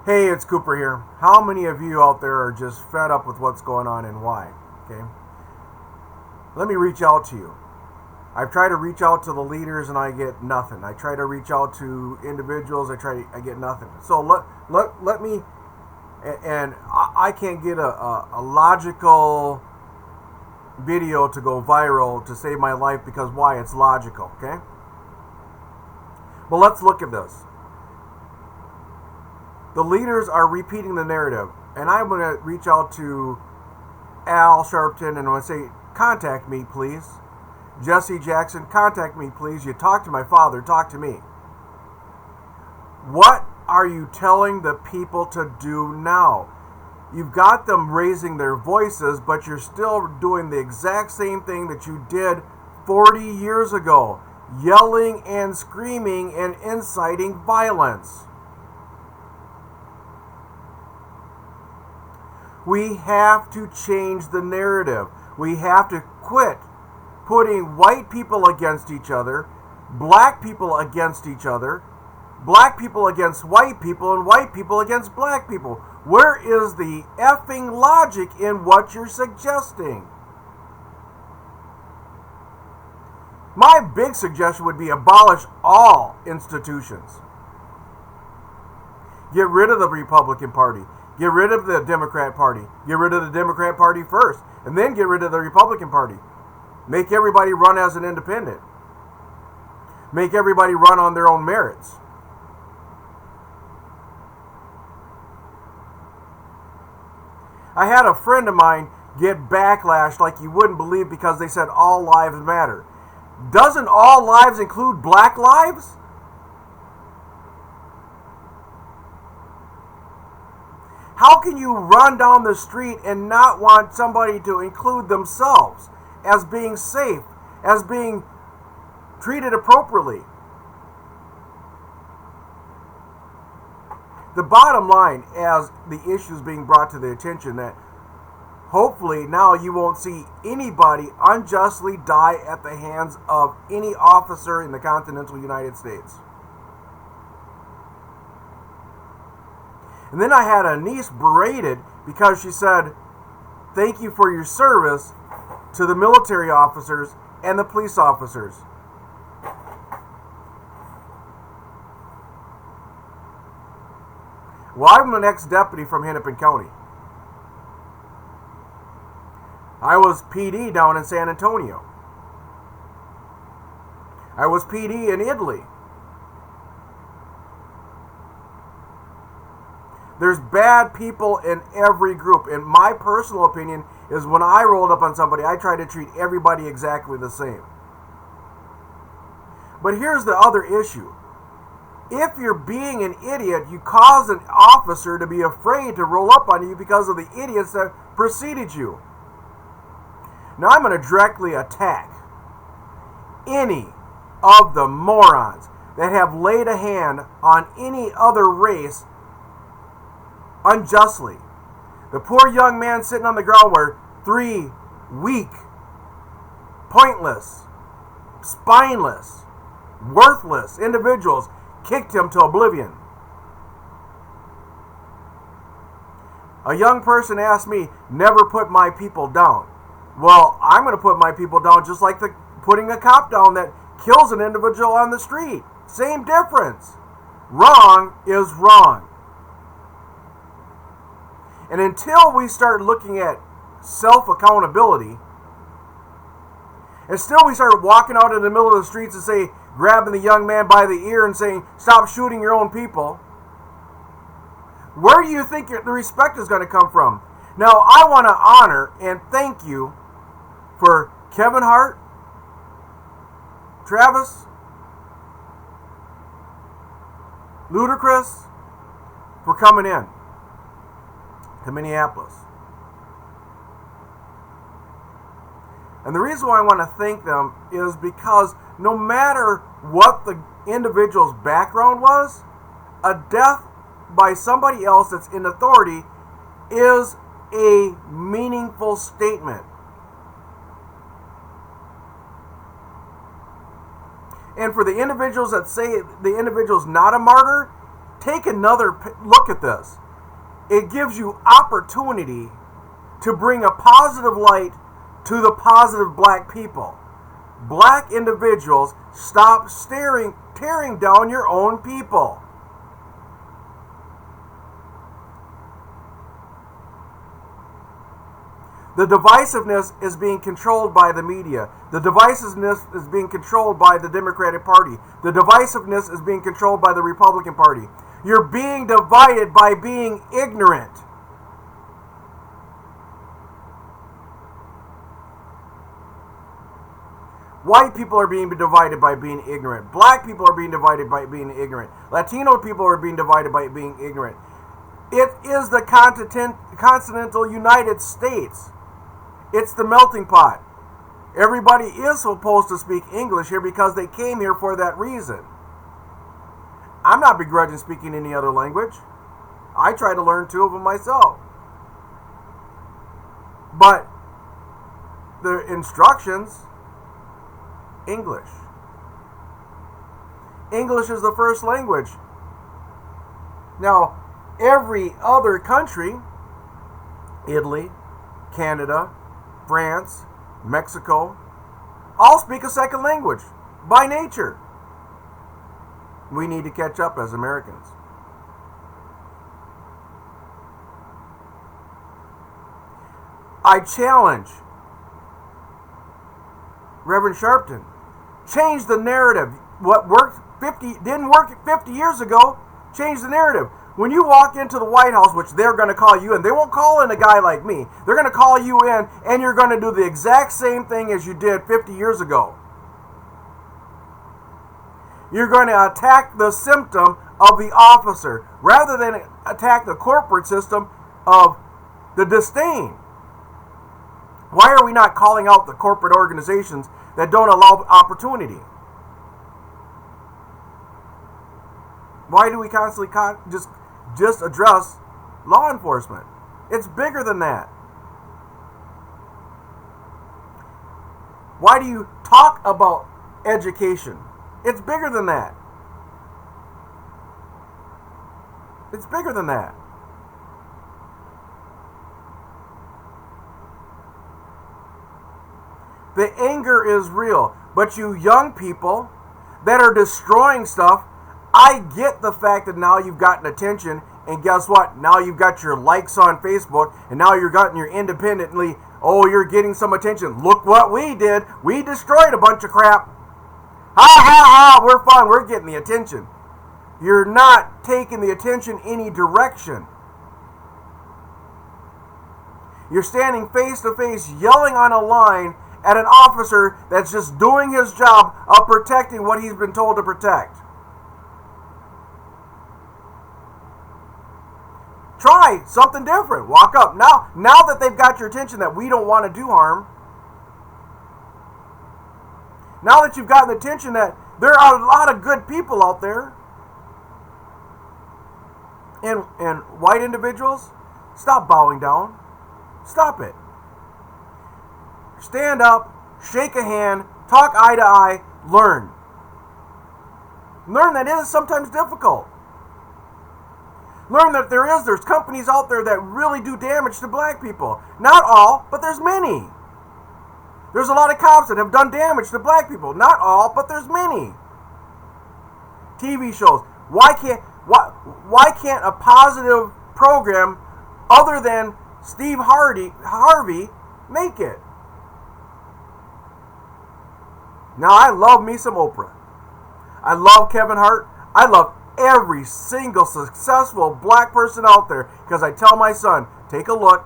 Hey, it's Cooper here. How many of you out there are just fed up with what's going on and why? Okay. Let me reach out to you. I've tried to reach out to the leaders and I get nothing. I try to reach out to individuals, I get nothing. So let me, and I can't get a logical video to go viral to save my life because why? It's logical, okay? But let's look at this. The leaders are repeating the narrative, and I'm going to reach out to Al Sharpton and I'm going to say, contact me, please. Jesse Jackson, contact me, please. You talk to my father, talk to me. What are you telling the people to do now? You've got them raising their voices, but you're still doing the exact same thing that you did 40 years ago, yelling and screaming and inciting violence. We have to change the narrative. We have to quit putting white people against each other, black people against each other, black people against white people, and white people against black people. Where is the effing logic in what you're suggesting? My big suggestion would be abolish all institutions. Get rid of the Republican Party. Get rid of the Democrat Party. Get rid of the Democrat Party first, and then get rid of the Republican Party. Make everybody run as an independent. Make everybody run on their own merits. I had a friend of mine get backlash like you wouldn't believe because they said all lives matter. Doesn't all lives include black lives? How can you run down the street and not want somebody to include themselves as being safe, as being treated appropriately? The bottom line, as the issues being brought to the attention, that hopefully now you won't see anybody unjustly die at the hands of any officer in the continental United States. And then I had a niece berated because she said, thank you for your service to the military officers and the police officers. Well, I'm an ex-deputy from Hennepin County. I was PD down in San Antonio. I was PD in Italy. There's bad people in every group. And my personal opinion is when I rolled up on somebody, I tried to treat everybody exactly the same. But here's the other issue. If you're being an idiot, you cause an officer to be afraid to roll up on you because of the idiots that preceded you. Now I'm going to directly attack any of the morons that have laid a hand on any other race unjustly. The poor young man sitting on the ground where 3 weak, pointless, spineless, worthless individuals kicked him to oblivion. A young person asked me, never put my people down. Well, I'm going to put my people down just like putting a cop down that kills an individual on the street. Same difference. Wrong is wrong. And until we start looking at self-accountability, and still we start walking out in the middle of the streets and say, grabbing the young man by the ear and saying, stop shooting your own people, where do you think the respect is going to come from? Now, I want to honor and thank you for Kevin Hart, Travis, Ludacris, for coming in to Minneapolis. And the reason why I want to thank them is because no matter what the individual's background was, a death by somebody else that's in authority is a meaningful statement. And for the individuals that say the individual's not a martyr, take another look at this. It gives you opportunity to bring a positive light to the positive black people. Black individuals, stop tearing down your own people. The divisiveness is being controlled by the media. The divisiveness is being controlled by the Democratic Party. The divisiveness is being controlled by the Republican Party. You're being divided by being ignorant. White people are being divided by being ignorant. Black people are being divided by being ignorant. Latino people are being divided by being ignorant. It is the continental United States. It's the melting pot. Everybody is supposed to speak English here because they came here for that reason. I'm not begrudging speaking any other language. I try to learn 2 of them myself. But the instructions, English. English is the first language. Now, every other country, Italy, Canada, France, Mexico, all speak a second language by nature. We need to catch up as Americans. I challenge Reverend Sharpton, change the narrative. What didn't work 50 years ago, change the narrative. When you walk into the White House, which they're going to call you in, they won't call in a guy like me. They're going to call you in, and you're going to do the exact same thing as you did 50 years ago. You're going to attack the symptom of the officer rather than attack the corporate system of the disdain. Why are we not calling out the corporate organizations that don't allow opportunity? Why do we constantly just address law enforcement? It's bigger than that. Why do you talk about education? It's bigger than that. It's bigger than that. The anger is real. But you young people that are destroying stuff, I get the fact that now you've gotten attention, and guess what? Now you've got your likes on Facebook, and now you're getting your independently, oh, you're getting some attention. Look what we did. We destroyed a bunch of crap. Ha ha ha, we're fun. We're getting the attention. You're not taking the attention any direction. You're standing face to face, yelling on a line at an officer that's just doing his job of protecting what he's been told to protect. Try something different. Walk up. Now that they've got your attention that we don't want to do harm, now that you've gotten attention that there are a lot of good people out there, and white individuals, stop bowing down. Stop it. Stand up, shake a hand, talk eye to eye, learn. Learn that it is sometimes difficult. Learn that there's companies out there that really do damage to black people. Not all, but there's many. There's a lot of cops that have done damage to black people. Not all, but there's many. TV shows. Why can't a positive program other than Steve Harvey make it? Now, I love me some Oprah. I love Kevin Hart. I love every single successful black person out there, because I tell my son, take a look,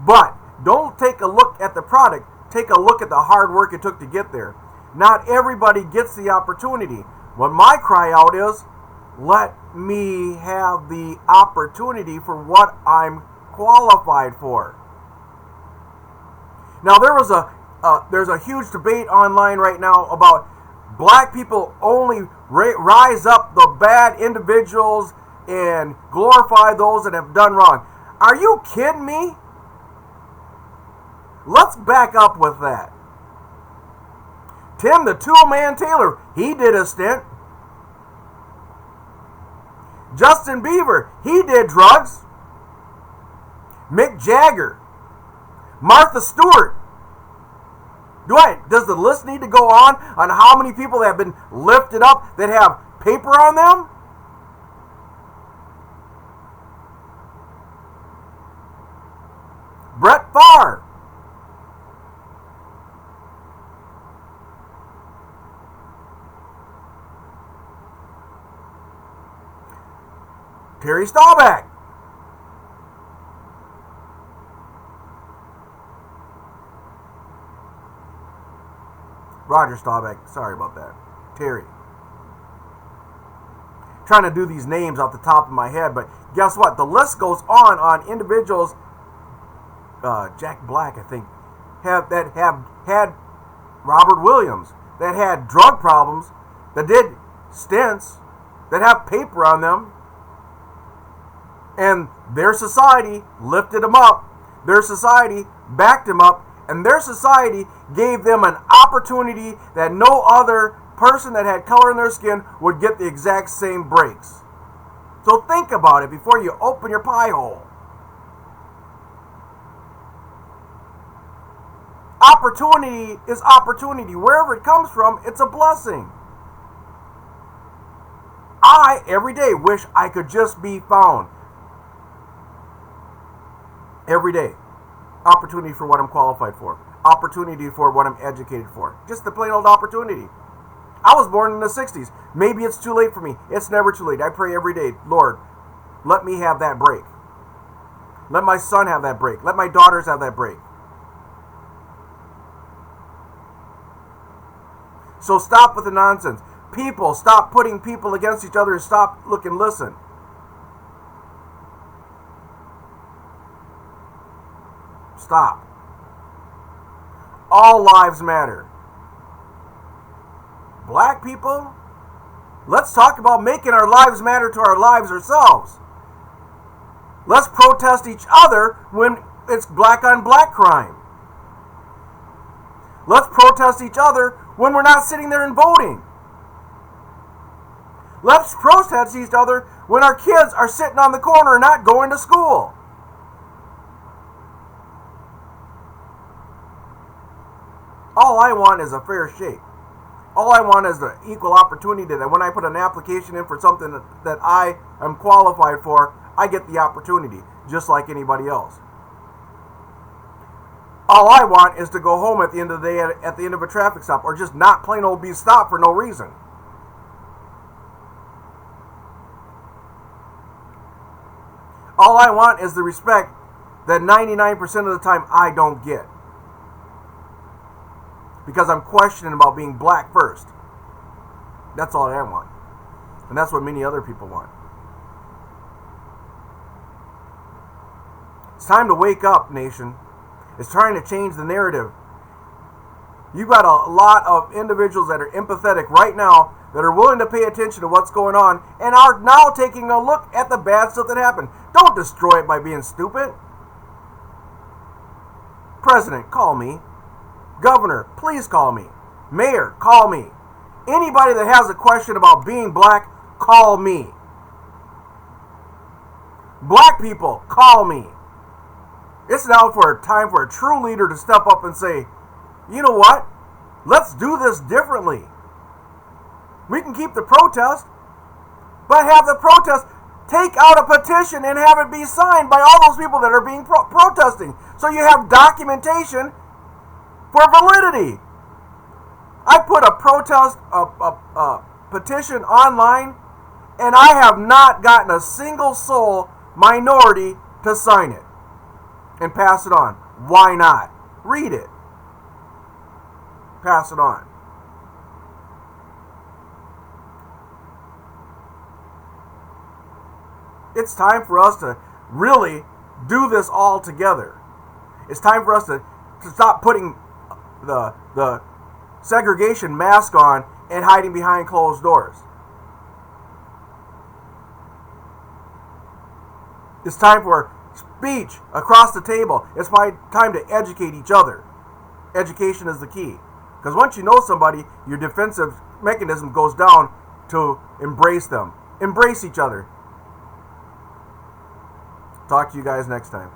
but don't take a look at the product. Take a look at the hard work it took to get there. Not everybody gets the opportunity. What my cry out is, let me have the opportunity for what I'm qualified for. Now, there's a huge debate online right now about black people only rise up the bad individuals and glorify those that have done wrong. Are you kidding me? Let's back up with that. Tim the Toolman Taylor, he did a stint. Justin Bieber, he did drugs. Mick Jagger, Martha Stewart. Does the list need to go on how many people that have been lifted up that have paper on them? Brett Favre. Terry Staubach. Roger Staubach. Sorry about that. Terry. Trying to do these names off the top of my head, but guess what? The list goes on individuals. Jack Black, I think, have had Robert Williams, that had drug problems, that did stints, that have paper on them, and their society lifted them up, their society backed them up, and their society gave them an opportunity that no other person that had color in their skin would get the exact same breaks. So think about it before you open your pie hole. Opportunity is opportunity. Wherever it comes from, it's a blessing. I, every day, wish I could just be found. Every day. Opportunity for what I'm qualified for. Opportunity for what I'm educated for. Just the plain old opportunity. I was born in the 60s. Maybe it's too late for me. It's never too late. I pray every day, Lord, let me have that break. Let my son have that break. Let my daughters have that break. So stop with the nonsense. People, stop putting people against each other and stop, look, and listen. Stop. All lives matter. Black people, let's talk about making our lives matter to our lives ourselves. Let's protest each other when it's black on black crime. Let's protest each other when we're not sitting there and voting. Let's protest each other when our kids are sitting on the corner and not going to school. All I want is a fair shake. All I want is the equal opportunity that when I put an application in for something that I am qualified for, I get the opportunity, just like anybody else. All I want is to go home at the end of the day at the end of a traffic stop, or just not plain old be stopped for no reason. All I want is the respect that 99% of the time I don't get. Because I'm questioning about being black first. That's all I want. And that's what many other people want. It's time to wake up, nation. It's trying to change the narrative. You've got a lot of individuals that are empathetic right now that are willing to pay attention to what's going on and are now taking a look at the bad stuff that happened. Don't destroy it by being stupid. President, call me. Governor, please call me. Mayor, call me. Anybody that has a question about being black, call me. Black people, call me. It's now time for a true leader to step up and say, you know what? Let's do this differently. We can keep the protest, but have the protest take out a petition and have it be signed by all those people that are being protesting. So you have documentation for validity. I put a protest, a petition online, and I have not gotten a single soul minority to sign it and pass it on. Why not? Read it. Pass it on. It's time for us to really do this all together. It's time for us to stop putting the segregation mask on and hiding behind closed doors. It's time for speech across the table. It's time to educate each other. Education is the key. Because once you know somebody, your defensive mechanism goes down to embrace them. Embrace each other. Talk to you guys next time.